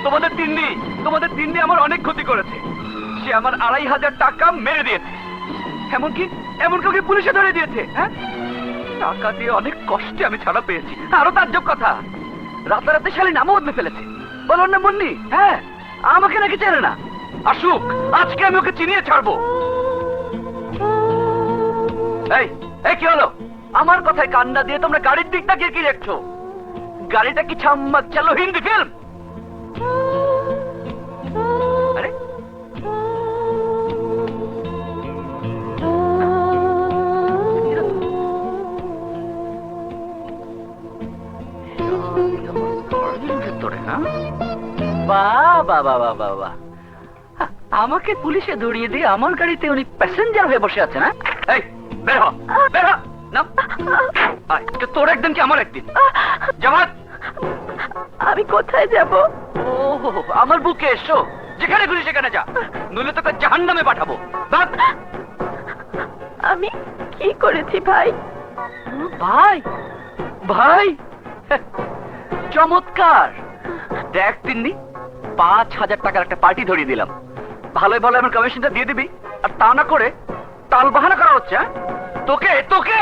তোমাদের তিন্নি আমার অনেক ক্ষতি করেছে। সে আমার 2500 টাকা মেরে দিয়েছে, এমনকি ওকে পুলিশে ধরে দিয়েছে। হ্যাঁ, টাকা দিয়ে অনেক কষ্টে আমি ছাড়া পেয়েছি। আরো তাজ্জব কথা, রাতারাতি শালী নামও বদলে ফেলেছে। বলুন না মুন্নি, হ্যাঁ আমাকে নাকি চেনে না। আসুক, আজকে আমি ওকে চিনিয়ে ছাড়বো। এই কি হলো? আমার কথায় কান্না দিয়ে তোমরা গাড়ির দিকটা গিয়ে কি দেখছো? গাড়িটা কি ছাম্মাক চালো হিন্দি ফিল্ম? আরে আমাকে পুলিশে ধরিয়ে দিয়ে আমার গাড়িতে উনি প্যাসেঞ্জার হয়ে বসে আছেন। এই বের হ, বের হ না। তোর একদিন কি আমার একদিন? জামাত, আমি কোথায় যাব? ও আমার বুকে এসো, যেখানে খুশি সেখানে যা, নইলে তোকে জাহান্নামে পাঠাবো। আমি কি করেছি ভাই? ভাই ভাই চমৎকার। দেখ তিন্নি, 5000 টাকার একটা পার্টি ধরিয়ে দিলাম। ভালোই ভালো আমার কমিশনটা দিয়ে দিবি, আর তা না করে টাল বাহানা করা হচ্ছে। তোকে তোকে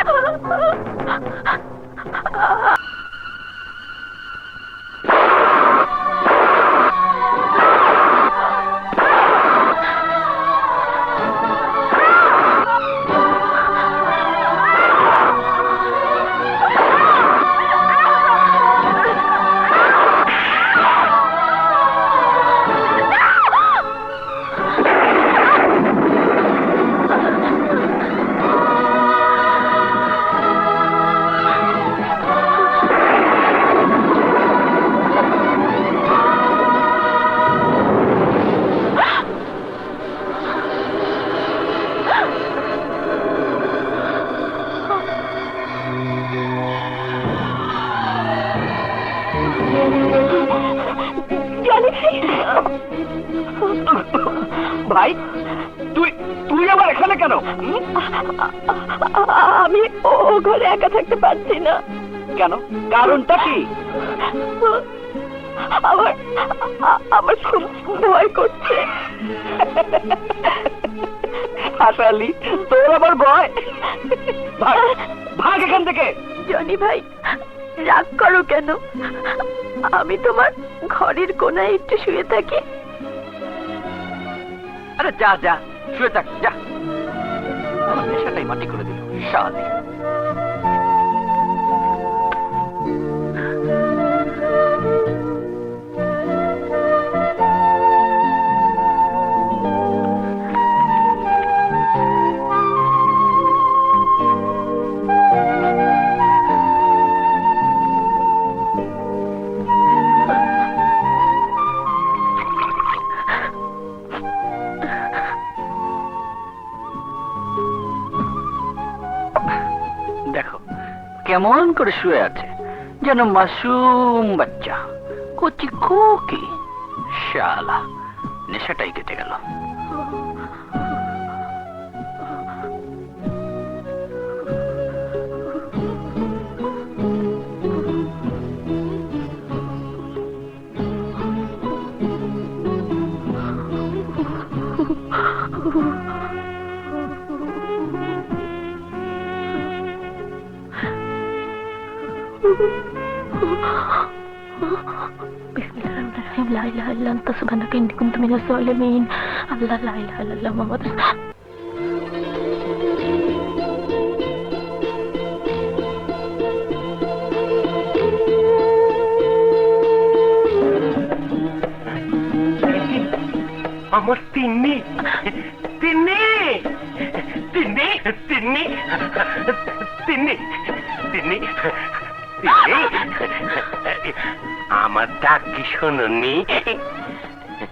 ভাই, তুই আবার এখানে কেন? আমি ও ঘরে একা থাকতে পারছি না। কেন? কারণটা কি? আমার খুব ভয় করছে। হাসালি, তোর আবার ভয়? ভাগ এখান থেকে। জনি ভাই, রাগ করো কেন? আমি তোমার ঘরের কোনায় একটু শুয়ে থাকি। আরে যা যা, শুয়ে থাক যা। আমার নেশাটাই মাটি করে দিল শালি। দেখো কেমন করে শুয়ে আছে, যেন মাসুম বাচ্চা, কচি খুকি। শালা, নেশাটাই কেটে গেল। Bismillahirrahmanirrahim. La ilaha illa anta subhanaka inni kuntu minas zalimin. Allah, la ilaha illallah Muhammadur আমার তিন্নি তিন্নি তিন্নি তিন্নি তিন্নি তিন্নি আমার ডাক কি শোনি?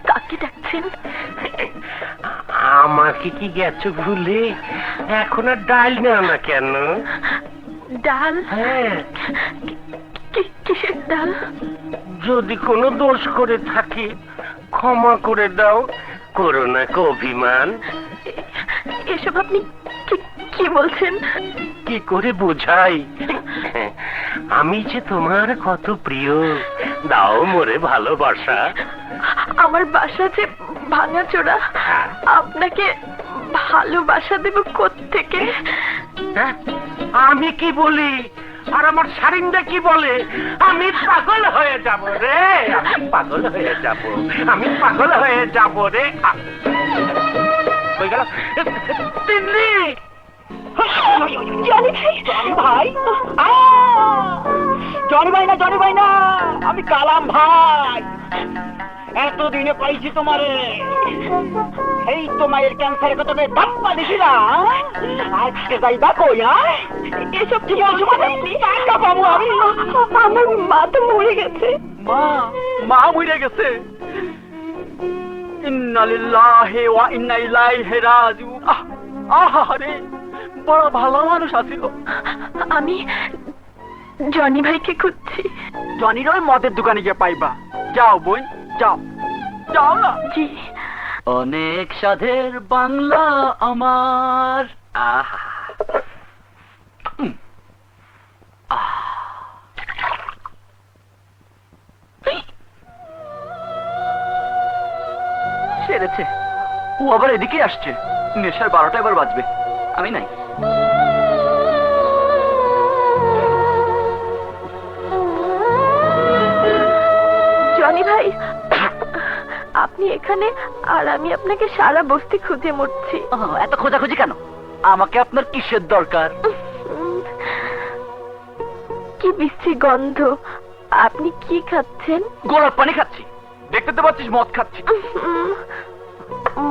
কাকে ডাকছেন? আমাকে কি গেছো ভুলে? এখন আর ডাল নেও না কেন? ডাল? হ্যাঁ। কিসের ডাল? যদি কোনো দোষ করে থাকি ক্ষমা করে দাও, করো না কো অভিমান। এসব আপনি কি বলছেন? কি করে বোঝাই আমি যে তোমার কত প্রিয়, দাও মোরে ভালোবাসা। আমার বাসা যে ভাঙাচোরা, আপনাকে ভালোবাসা দেব কোত্থেকে? হ্যাঁ? আমি কি বলি আর আমার শারিন্দা কি বলে? আমি পাগল হয়ে যাব রে, আমি পাগল হয়ে যাব, আমি পাগল হয়ে যাব রে। হয়ে গেল তিন্নি। জনি ভাই, ভাই জনি ভাই না, আমি কালাম ভাই। এতদিনে পাইছি তোমারে। এই তো মায়ের ক্যান্সারের কথা ধাপ্পা দিছিলাম। আজকে যাই দেখো এসব কি বলছো? টাকা পাবো আমি। আমার মা তো মরে গেছে। মা মরে গেছে। ইন্না লিল্লাহি ওয়া ইন্না ইলাইহি রাজিউন। আহারে, বড় ভালো মানুষ আছিল। আমি জনি ভাইকে খুঁজছি। জনির ওই মদের দোকানে গিয়ে পাইবা। যাও বোন, যাও যাও না। জি। অনেক সাধের বাংলা আমার। আহা সেরেছে, ও আবার এদিকে আসছে। নেশার 12টা এবার বাজবে, আমি নাই। জনি ভাই, আপনি এখানে আর আমি আপনাকে সারা বস্তি খুঁজে মরছি। এত খোঁজাখুঁজি কেন? আমাকে আপনার কিসের দরকার? কি বিশ্রী গন্ধ। আপনি কি খাচ্ছেন? গোলাপ পানি খাচ্ছি, দেখতে তো পাচ্ছিস মদ খাচ্ছি।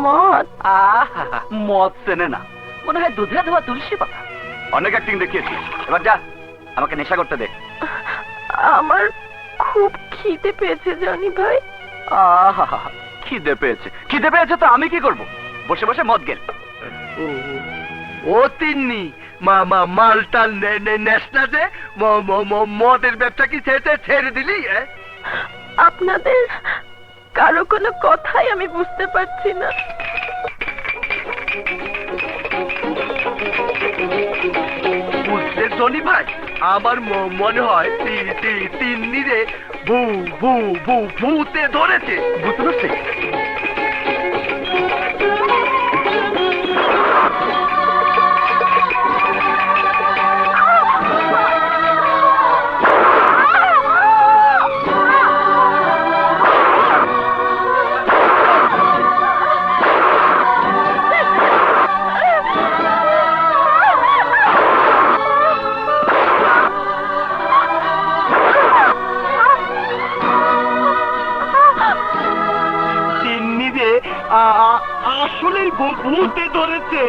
মদ? আহা, মদ চেনে না, মনে হয় দুধে ধোয়া তুলসী পাতা। অনেক অ্যাক্টিং দেখিয়েছি, এবার যা আমাকে নেশা করতে দে। আমার খুব খিদে পেয়েছে জনি ভাই। আহা, খিদে পেয়েছে, খিদে পেয়েছে তো আমি কি করব? বসে বসে মদ গেল। ও তিন্নি, মালটা নেশনা যে মদের ব্যবসা কি ছেড়ে দিলি? আপনাদের কারো কোনো কথাই আমি বুঝতে পারছি না। বুঝলে জনি ভাই, আমার মনে হয় তিন্নি রে ভূতে ধরেছে। বুঝতে পারছি। তিন্নি রে আসলে ভূতে ধরেছে।